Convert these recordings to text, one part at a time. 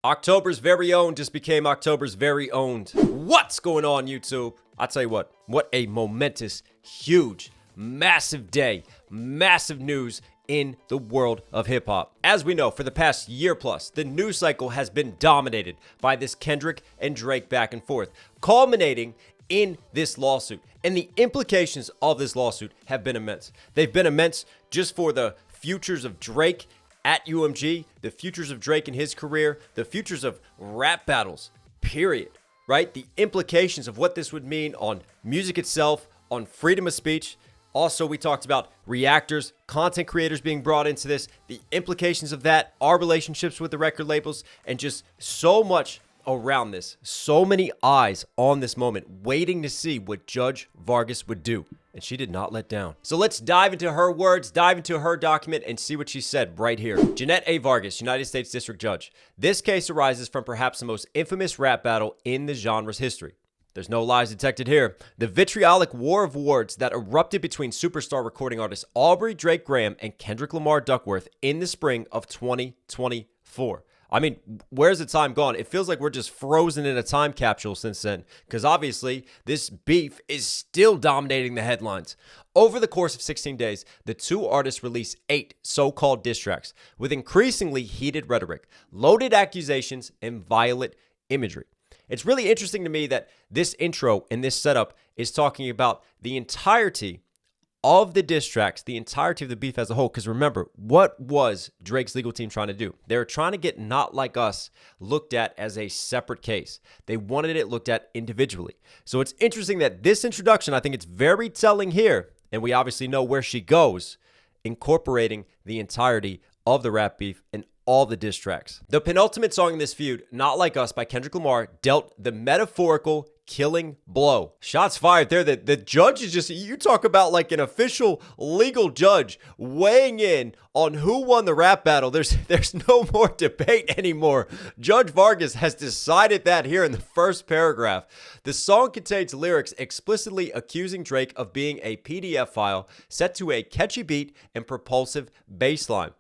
October's very own just became October's very owned. What's going on, YouTube? I'll tell you what a momentous, huge, massive day, massive news in the world of hip-hop. As we know, for the past year plus, the news cycle has been dominated by this Kendrick and Drake back and forth, culminating in this lawsuit. And the implications of this lawsuit have been immense. They've been immense just for the futures of Drake at UMG, the futures of Drake in his career, the futures of rap battles, period, right? The implications of what this would mean on music itself, on freedom of speech. Also, we talked about reactors, content creators being brought into this, the implications of that, our relationships with the record labels, and just so much around this. So many eyes on this moment, waiting to see what Judge Vargas would do. And she did not let down. So let's dive into her words, dive into her document, and see what she said right here. Jeanette A. Vargas, United States District Judge. This case arises from perhaps the most infamous rap battle in the genre's history. There's no lies detected here. The vitriolic war of words that erupted between superstar recording artists Aubrey Drake Graham and Kendrick Lamar Duckworth in the spring of 2024. I mean, where's the time gone? It feels like we're just frozen in a time capsule since then, because obviously this beef is still dominating the headlines. Over the course of 16 days, the two artists released 8 so-called diss tracks with increasingly heated rhetoric, loaded accusations, and violent imagery. It's really interesting to me that this intro and this setup is talking about the entirety of the diss tracks, the entirety of the beef as a whole. Because remember, what was Drake's legal team trying to do? They were trying to get Not Like Us looked at as a separate case. They wanted it looked at individually. So it's interesting that this introduction, I think it's very telling here, and we obviously know where she goes, incorporating the entirety of the rap beef and all the diss tracks. The penultimate song in this feud, Not Like Us by Kendrick Lamar, dealt the metaphorical killing blow. Shots fired there. The judge is just, you talk about like an official legal judge weighing in on who won the rap battle. There's no more debate anymore. Judge Vargas has decided that here in the first paragraph. The song contains lyrics explicitly accusing Drake of being a PDF file set to a catchy beat and propulsive bass line.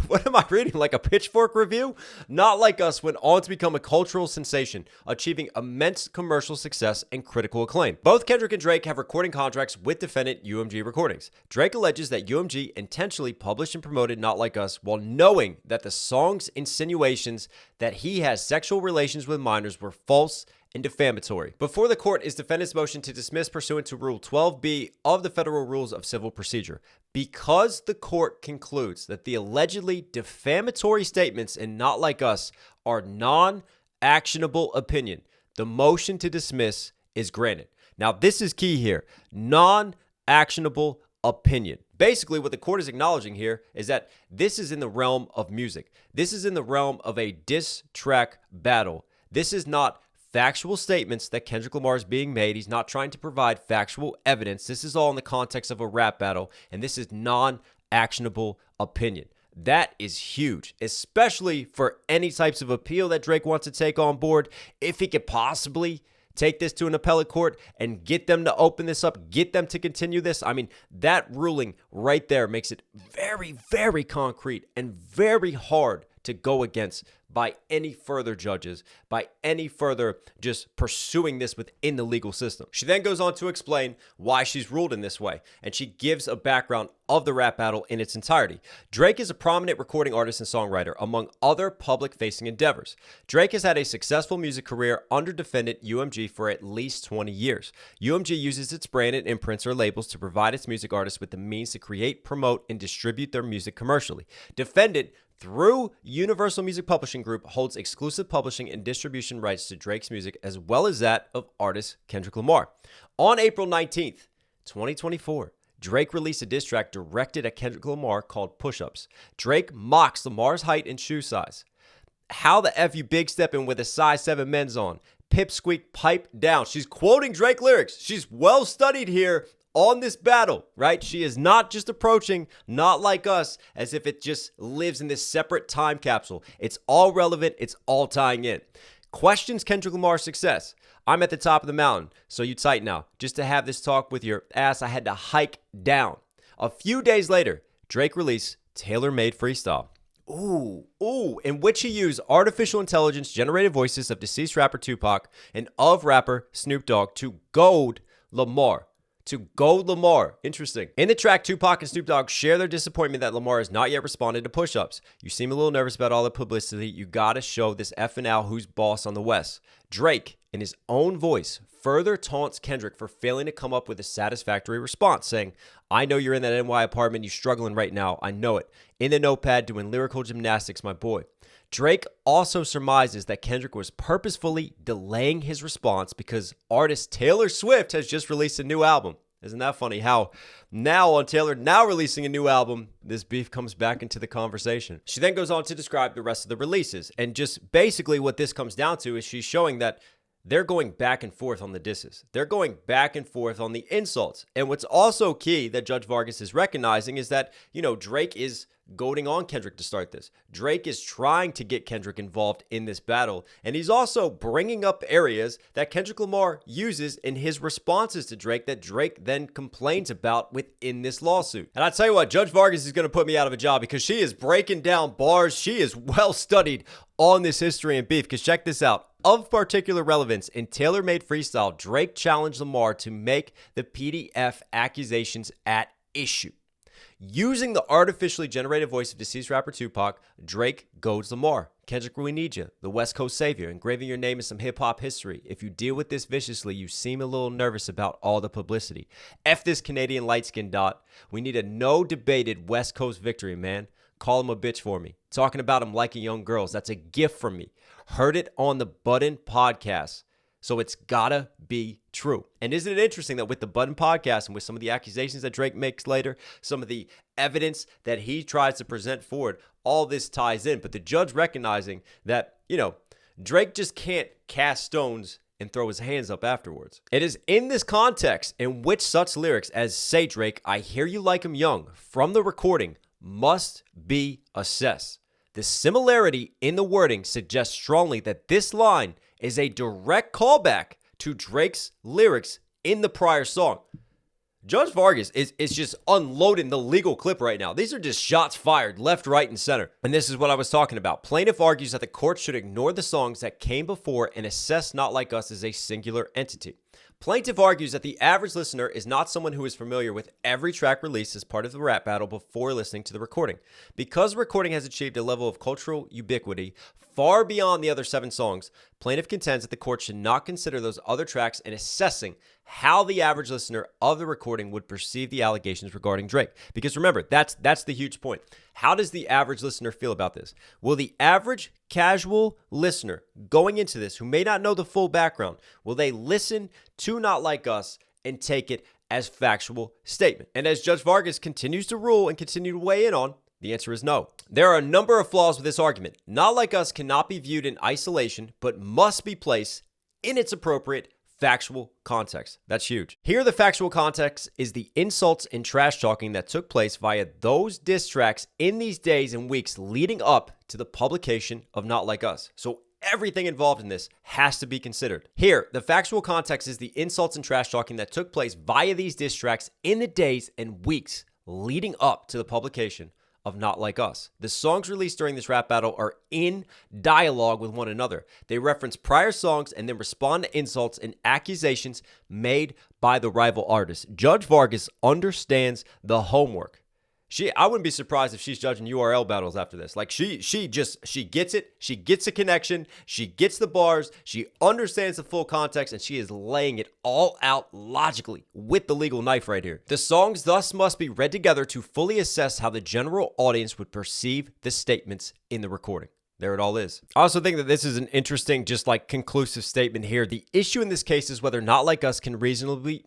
What am I reading? Like a Pitchfork review? Not Like Us went on to become a cultural sensation, achieving immense commercial success and critical acclaim. Both Kendrick and Drake have recording contracts with defendant UMG Recordings. Drake alleges that UMG intentionally published and promoted Not Like Us while knowing that the song's insinuations that he has sexual relations with minors were false and defamatory. Before the court is defendant's motion to dismiss pursuant to Rule 12B of the Federal Rules of Civil Procedure. Because the court concludes that the allegedly defamatory statements in Not Like Us are non-actionable opinion, the motion to dismiss is granted. Now, this is key here. Non-actionable opinion. Basically, what the court is acknowledging here is that this is in the realm of music. This is in the realm of a diss track battle. This is not factual statements that Kendrick Lamar is being made. He's not trying to provide factual evidence. This is all in the context of a rap battle, and this is non-actionable opinion. That is huge, especially for any types of appeal that Drake wants to take on board. If he could possibly take this to an appellate court and get them to open this up, get them to continue this. I mean, that ruling right there makes it very, very concrete and very hard to go against by any further judges, by any further just pursuing this within the legal system. She then goes on to explain why she's ruled in this way, and she gives a background of the rap battle in its entirety. Drake is a prominent recording artist and songwriter, among other public-facing endeavors. Drake has had a successful music career under defendant UMG for at least 20 years. UMG uses its brand and imprints or labels to provide its music artists with the means to create, promote, and distribute their music commercially. Defendant, through Universal Music Publishing Group, holds exclusive publishing and distribution rights to Drake's music as well as that of artist Kendrick Lamar. On April 19th, 2024, Drake released a diss track directed at Kendrick Lamar called Push-Ups. Drake mocks Lamar's height and shoe size. How the F you big stepping with a size 7 men's on? Pipsqueak, pipe down. She's quoting Drake lyrics. She's well studied here on this battle, right? She is not just approaching Not Like Us as if it just lives in this separate time capsule. It's all relevant. It's all tying in. Questions Kendrick Lamar's success. I'm at the top of the mountain, so you tight now. Just to have this talk with your ass, I had to hike down. A few days later, Drake released Tailor Made Freestyle. In which he used artificial intelligence generated voices of deceased rapper Tupac and of rapper Snoop Dogg to goad Lamar. Interesting. In the track, Tupac and Snoop Dogg share their disappointment that Lamar has not yet responded to push-ups. You seem a little nervous about all the publicity. You gotta show this effing Al who's boss on the West. Drake, in his own voice, further taunts Kendrick for failing to come up with a satisfactory response, saying, I know you're in that NY apartment, you struggling right now, I know it. In the notepad doing lyrical gymnastics, my boy. Drake also surmises that Kendrick was purposefully delaying his response because artist Taylor Swift has just released a new album. Isn't that funny how now on Taylor now releasing a new album, this beef comes back into the conversation. She then goes on to describe the rest of the releases. And just basically what this comes down to is she's showing that they're going back and forth on the disses. They're going back and forth on the insults. And what's also key that Judge Vargas is recognizing is that, Drake is goading on Kendrick to start this. Drake is trying to get Kendrick involved in this battle. And he's also bringing up areas that Kendrick Lamar uses in his responses to Drake that Drake then complains about within this lawsuit. And I tell you what, Judge Vargas is going to put me out of a job because she is breaking down bars. She is well studied on this history and beef. Because check this out. Of particular relevance, in tailor-made freestyle, Drake challenged Lamar to make the PDF accusations at issue. Using the artificially generated voice of deceased rapper Tupac, Drake goads Lamar. Kendrick, we need you. The West Coast savior. Engraving your name in some hip-hop history. If you deal with this viciously, you seem a little nervous about all the publicity. F this Canadian light-skinned dot. We need a no-debated West Coast victory, man. Call him a bitch for me. Talking about him liking young girls. That's a gift from me. Heard it on the Button Podcast. So it's gotta be true. And isn't it interesting that with the Button Podcast and with some of the accusations that Drake makes later, some of the evidence that he tries to present forward, all this ties in. But the judge recognizing that, Drake just can't cast stones and throw his hands up afterwards. It is in this context in which such lyrics as "Say Drake, I hear you like him young" from the recording must be assessed. The similarity in the wording suggests strongly that this line is a direct callback to Drake's lyrics in the prior song. Judge Vargas is just unloading the legal clip right now. These are just shots fired left, right, and center. And this is what I was talking about. Plaintiff argues that the court should ignore the songs that came before and assess Not Like Us as a singular entity. Plaintiff argues that the average listener is not someone who is familiar with every track released as part of the rap battle before listening to the recording. Because the recording has achieved a level of cultural ubiquity far beyond the other 7 songs, plaintiff contends that the court should not consider those other tracks in assessing how the average listener of the recording would perceive the allegations regarding Drake. Because remember, that's the huge point. How does the average listener feel about this? Will the average casual listener going into this, who may not know the full background, will they listen to Not Like Us and take it as factual statement? And as Judge Vargas continues to rule and continue to weigh in on, the answer is no. There are a number of flaws with this argument. Not Like Us cannot be viewed in isolation, but must be placed in its appropriate factual context. That's huge. Here, the factual context is the insults and trash talking that took place via those diss tracks in these days and weeks leading up to the publication of Not Like Us. So everything involved in this has to be considered. Here, the factual context is the insults and trash talking that took place via these diss tracks in the days and weeks leading up to the publication of Not Like Us. The songs released during this rap battle are in dialogue with one another. They reference prior songs and then respond to insults and accusations made by the rival artists. Judge Vargas understands the homework. I wouldn't be surprised if she's judging URL battles after this. Like she gets it. She gets a connection. She gets the bars. She understands the full context, and she is laying it all out logically with the legal knife right here. The songs thus must be read together to fully assess how the general audience would perceive the statements in the recording. There it all is. I also think that this is an interesting, just like conclusive statement here. The issue in this case is whether Not Like Us can reasonably...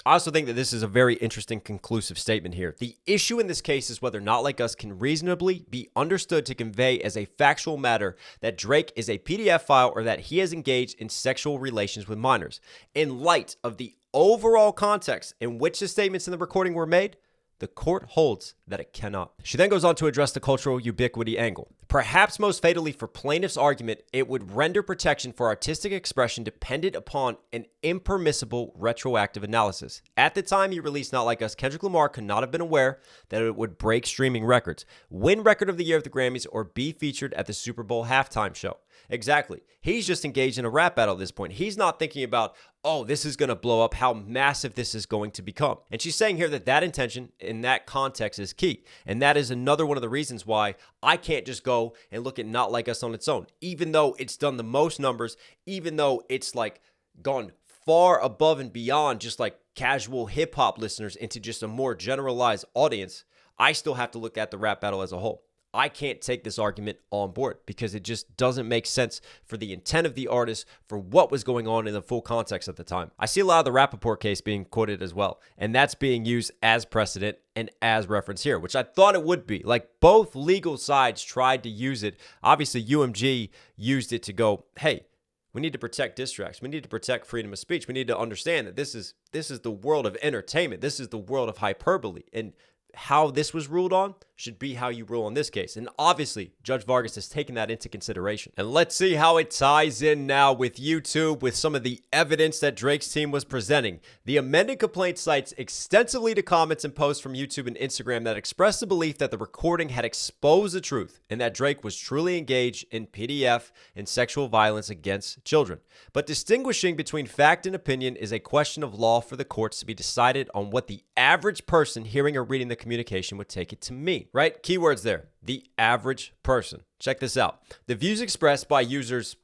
I also think that this is a very interesting conclusive statement here. The issue in this case is whether Not Like Us can reasonably be understood to convey as a factual matter that Drake is a PDF file or that he has engaged in sexual relations with minors. In light of the overall context in which the statements in the recording were made, the court holds that it cannot. She then goes on to address the cultural ubiquity angle. Perhaps most fatally for plaintiff's argument, it would render protection for artistic expression dependent upon an impermissible retroactive analysis. At the time he released Not Like Us, Kendrick Lamar could not have been aware that it would break streaming records, win Record of the Year at the Grammys, or be featured at the Super Bowl halftime show. Exactly. He's just engaged in a rap battle at this point. He's not thinking about, oh, this is going to blow up, how massive this is going to become. And she's saying here that that intention in that context is key. And that is another one of the reasons why I can't just go and look at Not Like Us on its own. Even though it's done the most numbers, even though it's like gone far above and beyond just like casual hip hop listeners into just a more generalized audience, I still have to look at the rap battle as a whole. I can't take this argument on board because it just doesn't make sense for the intent of the artist, for what was going on in the full context at the time. I see a lot of the Rappaport case being quoted as well, and that's being used as precedent and as reference here, which I thought it would be. Like, both legal sides tried to use it. Obviously, UMG used it to go, hey, we need to protect diss tracks. We need to protect freedom of speech. We need to understand that this is the world of entertainment. This is the world of hyperbole. And how this was ruled on should be how you rule on this case. And obviously, Judge Vargas has taken that into consideration. And let's see how it ties in now with YouTube, with some of the evidence that Drake's team was presenting. The amended complaint cites extensively to comments and posts from YouTube and Instagram that expressed the belief that the recording had exposed the truth and that Drake was truly engaged in PDF and sexual violence against children. But distinguishing between fact and opinion is a question of law for the courts to be decided on what the average person hearing or reading the communication would take it to mean. Right? Keywords there. The average person. Check this out. The views expressed by users,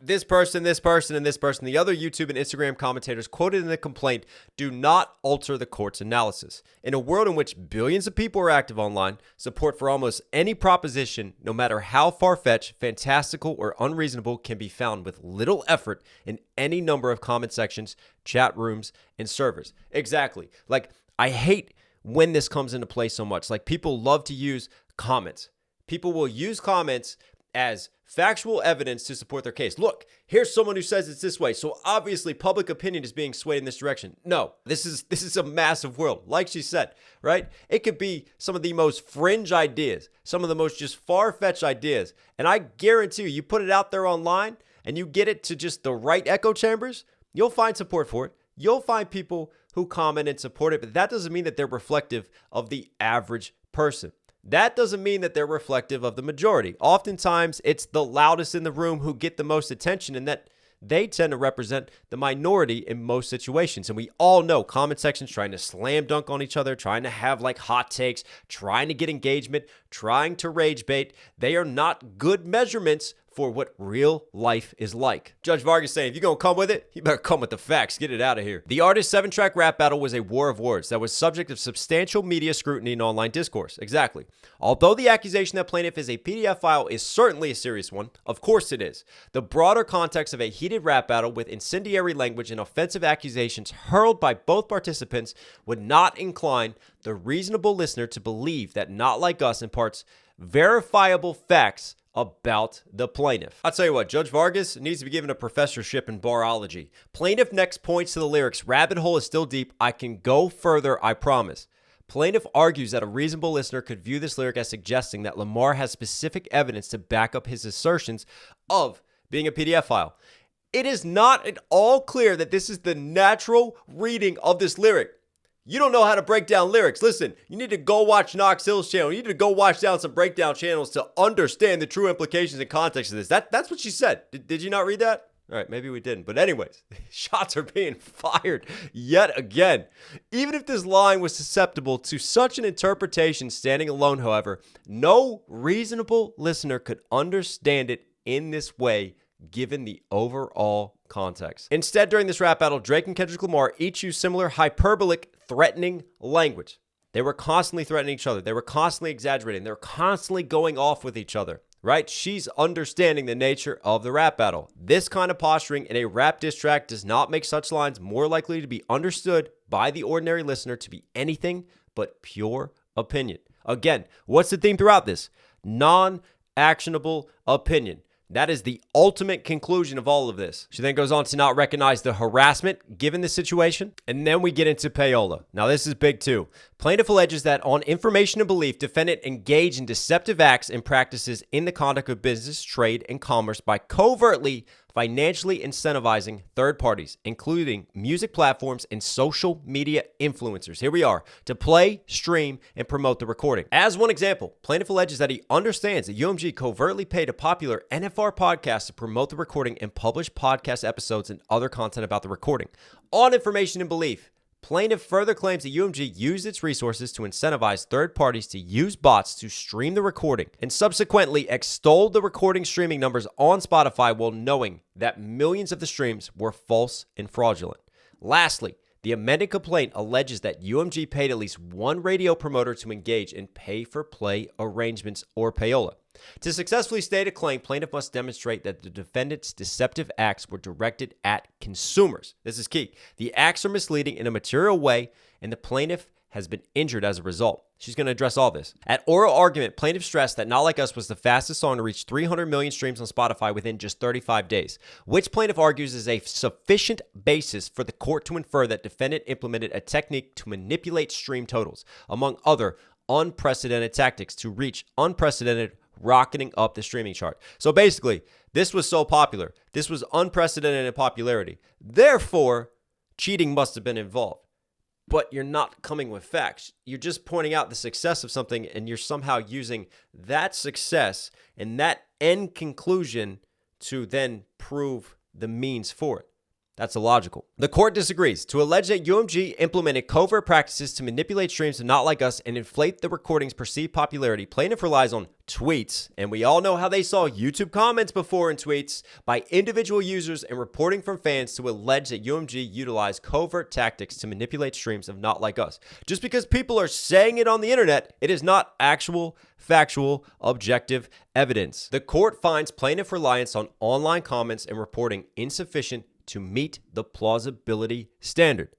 this person, and this person, the other YouTube and Instagram commentators quoted in the complaint do not alter the court's analysis. In a world in which billions of people are active online, support for almost any proposition, no matter how far-fetched, fantastical, or unreasonable, can be found with little effort in any number of comment sections, chat rooms, and servers. Exactly. Like, I hate when this comes into play so much. Like, people love to use comments. People will use comments as factual evidence to support their case. Look, here's someone who says it's this way, so obviously public opinion is being swayed in this direction. No, this is a massive world. Like she said, right? It could be some of the most fringe ideas, some of the most just far-fetched ideas, and I guarantee you put it out there online and you get it to just the right echo chambers, you'll find support for it. You'll find people who comment and support it, but that doesn't mean that they're reflective of the average person. That doesn't mean that they're reflective of the majority. Oftentimes, it's the loudest in the room who get the most attention, and that they tend to represent the minority in most situations. And we all know comment sections trying to slam dunk on each other, trying to have like hot takes, trying to get engagement, trying to rage bait. They are not good measurements for what real life is like. Judge Vargas saying, if you're gonna come with it, you better come with the facts. Get it out of here. The artist's 7-track rap battle was a war of words that was subject of substantial media scrutiny and online discourse. Exactly. Although the accusation that plaintiff is a PDF file is certainly a serious one, of course it is, the broader context of a heated rap battle with incendiary language and offensive accusations hurled by both participants would not incline the reasonable listener to believe that Not Like Us imparts verifiable facts about the plaintiff. I'll tell you what, Judge Vargas needs to be given a professorship in barology. Plaintiff next points to the lyrics, rabbit hole is still deep, I can go further, I promise. Plaintiff argues that a reasonable listener could view this lyric as suggesting that Lamar has specific evidence to back up his assertions of being a PDF file. It is not at all clear that this is the natural reading of this lyric. You don't know how to break down lyrics. Listen, you need to go watch Knox Hill's channel. You need to go watch down some breakdown channels to understand the true implications and context of this. That's what she said. Did you not read that? All right, maybe we didn't. But anyways, shots are being fired yet again. Even if this line was susceptible to such an interpretation standing alone, however, no reasonable listener could understand it in this way given the overall context. Instead, during this rap battle, Drake and Kendrick Lamar each used similar hyperbolic, threatening language. They were constantly threatening each other. They were constantly exaggerating. They were constantly going off with each other, right? She's understanding the nature of the rap battle. This kind of posturing in a rap diss track does not make such lines more likely to be understood by the ordinary listener to be anything but pure opinion. Again, what's the theme throughout this? Non-actionable opinion. That is the ultimate conclusion of all of this. She then goes on to not recognize the harassment given the situation. And then we get into payola. Now, this is big too. Plaintiff alleges that on information and belief, defendant engaged in deceptive acts and practices in the conduct of business, trade, and commerce by covertly financially incentivizing third parties, including music platforms and social media influencers. Here we are, to play, stream, and promote the recording. As one example, plaintiff alleges that he understands that UMG covertly paid a popular NFR podcast to promote the recording and publish podcast episodes and other content about the recording. On information and belief, plaintiff further claims that UMG used its resources to incentivize third parties to use bots to stream the recording and subsequently extolled the recording streaming numbers on Spotify while knowing that millions of the streams were false and fraudulent. Lastly, the amended complaint alleges that UMG paid at least one radio promoter to engage in pay-for-play arrangements or payola. To successfully state a claim, plaintiff must demonstrate that the defendant's deceptive acts were directed at consumers. This is key. The acts are misleading in a material way, and the plaintiff has been injured as a result. She's going to address all this. At oral argument, plaintiff stressed that Not Like Us was the fastest song to reach 300 million streams on Spotify within just 35 days, which plaintiff argues is a sufficient basis for the court to infer that defendant implemented a technique to manipulate stream totals, among other unprecedented tactics to reach unprecedented rocketing up the streaming chart. So basically, this was so popular. This was unprecedented in popularity. Therefore, cheating must have been involved. But you're not coming with facts. You're just pointing out the success of something, and you're somehow using that success and that end conclusion to then prove the means for it. That's illogical. The court disagrees. To allege that UMG implemented covert practices to manipulate streams of Not Like Us and inflate the recording's perceived popularity, plaintiff relies on tweets, and we all know how they saw YouTube comments before in tweets by individual users and reporting from fans to allege that UMG utilized covert tactics to manipulate streams of Not Like Us. Just because people are saying it on the internet, it is not actual, factual, objective evidence. The court finds plaintiff reliance on online comments and reporting insufficient to meet the plausibility standard.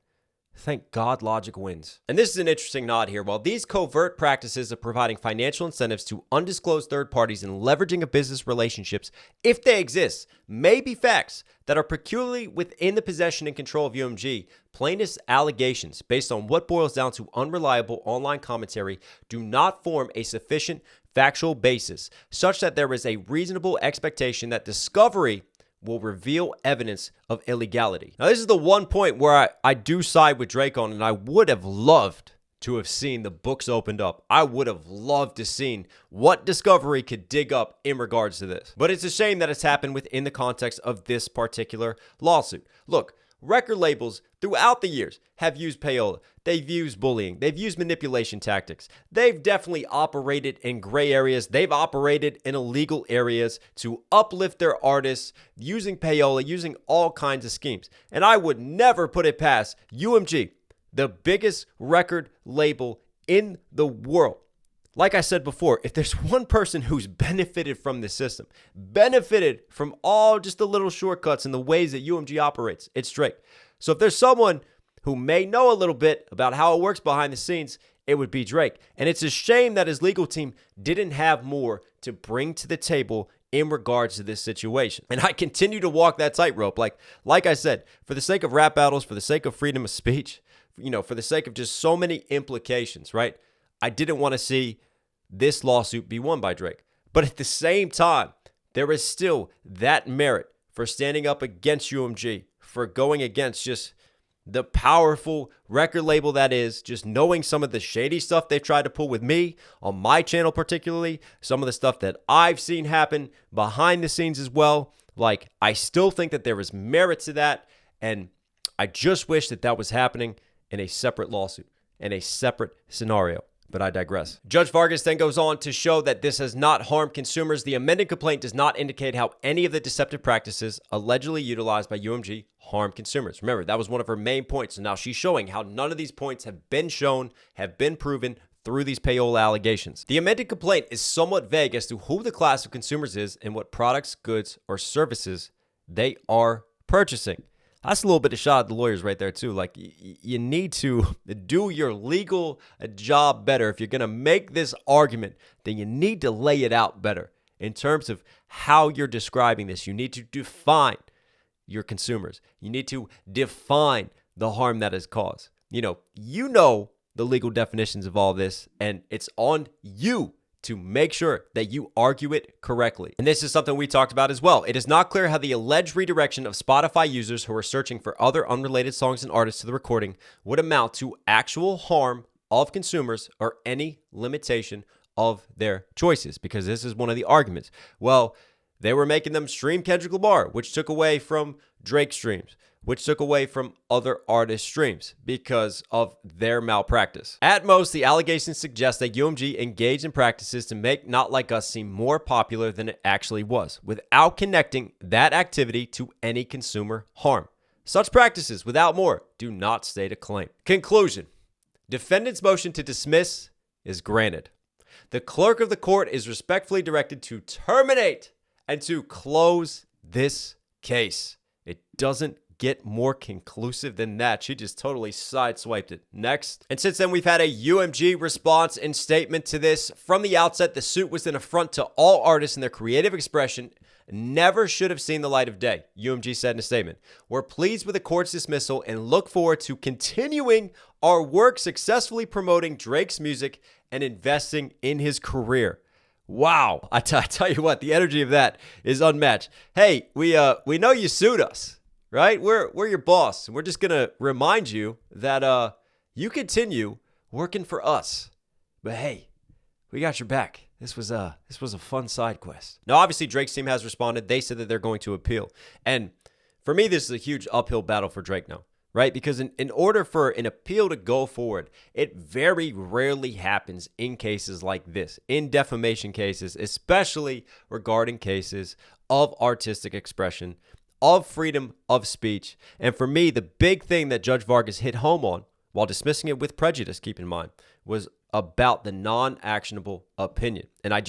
Thank God logic wins. And this is an interesting nod here. While these covert practices of providing financial incentives to undisclosed third parties and leveraging of business relationships, if they exist, may be facts that are peculiarly within the possession and control of UMG, plaintiff's allegations, based on what boils down to unreliable online commentary, do not form a sufficient factual basis such that there is a reasonable expectation that discovery will reveal evidence of illegality. Now, this is the one point where I do side with Drake on, and I would have loved to have seen the books opened up. I would have loved to seen what discovery could dig up in regards to this. But it's a shame that it's happened within the context of this particular lawsuit. Look, record labels throughout the years have used payola. They've used bullying. They've used manipulation tactics. They've definitely operated in gray areas. They've operated in illegal areas to uplift their artists using payola, using all kinds of schemes. And I would never put it past UMG, the biggest record label in the world. Like I said before, if there's one person who's benefited from this system, benefited from all just the little shortcuts and the ways that UMG operates, it's Drake. So if there's someone who may know a little bit about how it works behind the scenes, it would be Drake. And it's a shame that his legal team didn't have more to bring to the table in regards to this situation. And I continue to walk that tightrope. Like I said, for the sake of rap battles, for the sake of freedom of speech, for the sake of just so many implications, right? I didn't want to see this lawsuit be won by Drake. But at the same time, there is still that merit for standing up against UMG, for going against just the powerful record label that is, just knowing some of the shady stuff they've tried to pull with me on my channel particularly, some of the stuff that I've seen happen behind the scenes as well. I still think that there is merit to that, and I just wish that that was happening in a separate lawsuit, in a separate scenario. But I digress. Judge Vargas then goes on to show that this has not harmed consumers. The amended complaint does not indicate how any of the deceptive practices allegedly utilized by UMG harm consumers. Remember, that was one of her main points. So now she's showing how none of these points have been shown, have been proven through these payola allegations. The amended complaint is somewhat vague as to who the class of consumers is and what products, goods, or services they are purchasing. That's a little bit of shot at the lawyers right there too. You need to do your legal job better. If you're going to make this argument, then you need to lay it out better in terms of how you're describing this. You need to define your consumers. You need to define the harm that is caused. You know the legal definitions of all this, and it's on you to make sure that you argue it correctly. And this is something we talked about as well. It is not clear how the alleged redirection of Spotify users who are searching for other unrelated songs and artists to the recording would amount to actual harm of consumers or any limitation of their choices, because this is one of the arguments. Well, they were making them stream Kendrick Lamar, which took away from Drake streams, which took away from other artists' streams because of their malpractice. At most, the allegations suggest that UMG engaged in practices to make Not Like Us seem more popular than it actually was, without connecting that activity to any consumer harm. Such practices, without more, do not state a claim. Conclusion. Defendant's motion to dismiss is granted. The clerk of the court is respectfully directed to terminate and to close this case. It doesn't get more conclusive than that. She just totally sideswiped it. Next. And since then, we've had a UMG response and statement to this. From the outset, the suit was an affront to all artists and their creative expression. Never should have seen the light of day, UMG said in a statement. We're pleased with the court's dismissal and look forward to continuing our work successfully promoting Drake's music and investing in his career. Wow. I tell you what, the energy of that is unmatched. Hey, we know you sued us, right? We're your boss, and we're just going to remind you that you continue working for us. But hey, we got your back. This was a fun side quest. Now, obviously, Drake's team has responded. They said that they're going to appeal. And for me, this is a huge uphill battle for Drake now, right? Because in order for an appeal to go forward, it very rarely happens in cases like this, in defamation cases, especially regarding cases of artistic expression, of freedom of speech. And for me, the big thing that Judge Vargas hit home on, while dismissing it with prejudice, keep in mind, was about the non-actionable opinion. And I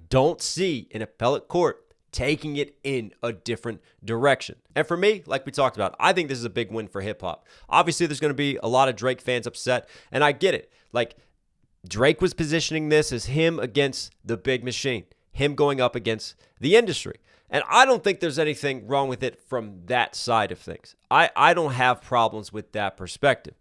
don't see an appellate court taking it in a different direction. And for me, like we talked about, I think this is a big win for hip-hop. Obviously, there's going to be a lot of Drake fans upset, and I get it. Like, Drake was positioning this as him against the big machine, him going up against the industry. And I don't think there's anything wrong with it from that side of things. I don't have problems with that perspective.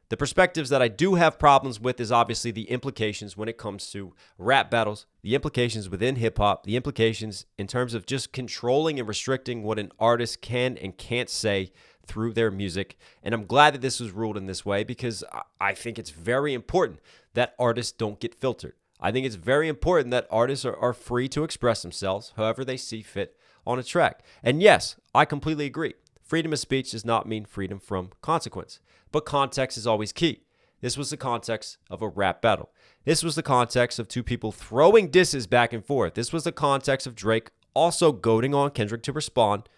The perspectives that I do have problems with is obviously the implications when it comes to rap battles, the implications within hip-hop, the implications in terms of just controlling and restricting what an artist can and can't say through their music. And I'm glad that this was ruled in this way because I think it's very important that artists don't get filtered. I think it's very important that artists are free to express themselves however they see fit on a track. And yes, I completely agree. Freedom of speech does not mean freedom from consequence. But context is always key. This was the context of a rap battle. This was the context of two people throwing disses back and forth. This was the context of Drake also goading on Kendrick to respond,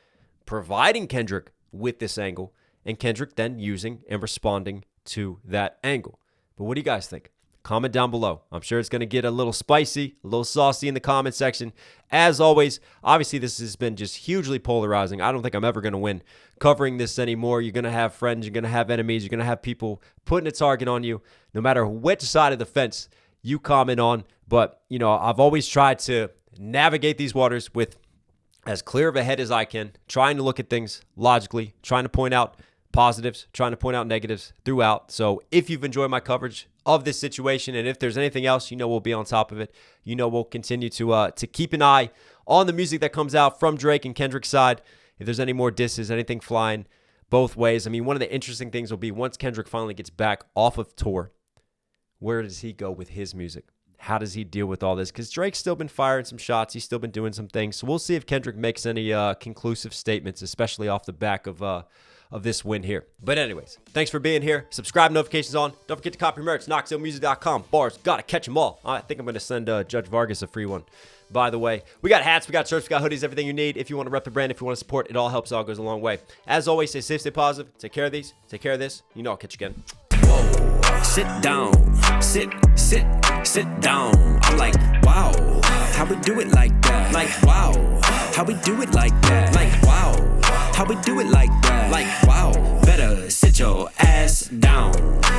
providing Kendrick with this angle, and Kendrick then using and responding to that angle. But what do you guys think? Comment down below. I'm sure it's going to get a little spicy, a little saucy in the comment section. As always, obviously this has been just hugely polarizing. I don't think I'm ever going to win covering this anymore. You're going to have friends, you're going to have enemies, you're going to have people putting a target on you, no matter which side of the fence you comment on. But, you know, I've always tried to navigate these waters with as clear of a head as I can, trying to look at things logically, trying to point out positives, trying to point out negatives throughout. So if you've enjoyed my coverage of this situation, and if there's anything else, you know we'll be on top of it. You know we'll continue to keep an eye on the music that comes out from Drake and Kendrick's side. If there's any more disses, anything flying both ways. I mean, one of the interesting things will be once Kendrick finally gets back off of tour, where does he go with his music? How does he deal with all this? Because Drake's still been firing some shots. He's still been doing some things. So we'll see if Kendrick makes any conclusive statements, especially off the back of this win here. But anyways, thanks for being here. Subscribe, notifications on. Don't forget to copy merch, knoxhilldmv.com. Bars, gotta catch them all. I think I'm going to send Judge Vargas a free one. By the way, we got hats, we got shirts, we got hoodies, everything you need. If you want to rep the brand, if you want to support, it all helps, it all goes a long way. As always, stay safe, stay positive. Take care of these, take care of this. You know I'll catch you again. Whoa, sit down, sit down. I'm like, wow, how we do it like that? Like, wow, how we do it like that? Like, wow, how we do it like that? Like,